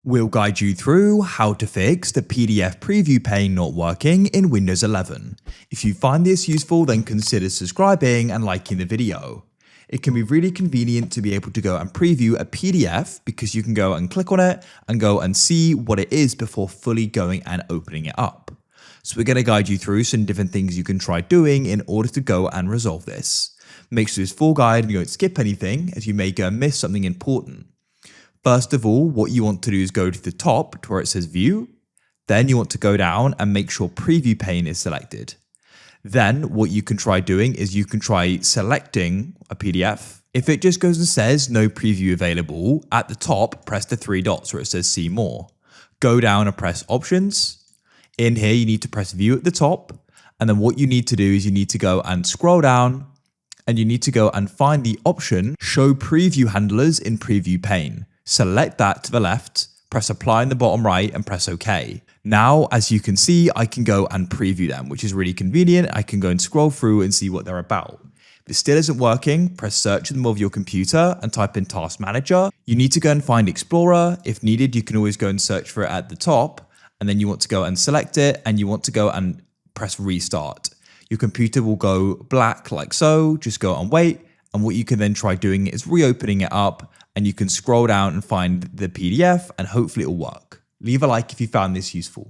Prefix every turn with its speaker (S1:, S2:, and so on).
S1: We'll guide you through how to fix the PDF preview pane not working in Windows 11. If you find this useful, then consider subscribing and liking the video. It can be really convenient to be able to go and preview a PDF because you can go and click on it and go and see what it is before fully going and opening it up. So we're going to guide you through some different things you can try doing in order to go and resolve this. Make sure it's full guide and you don't skip anything, as you may go and miss something important. First of all, what you want to do is go to the top to where it says View. Then you want to go down and make sure Preview Pane is selected. Then what you can try doing is you can try selecting a PDF. If it just goes and says no preview available, at the top, press the three dots where it says See More. Go down and press Options. In here, you need to press View at the top. And then what you need to do is you need to go and scroll down and you need to go and find the option Show Preview Handlers in Preview Pane. Select that to the left, press Apply in the bottom right and press OK. Now, as you can see, I can go and preview them, which is really convenient. I can go and scroll through and see what they're about. If it still isn't working, press Search in the middle of your computer and type in Task Manager. You need to go and find Explorer. If needed, you can always go and search for it at the top. And then you want to go and select it and you want to go and press Restart. Your computer will go black like so. Just go and wait. And what you can then try doing is reopening it up and you can scroll down and find the PDF and hopefully it will work. Leave a like if you found this useful.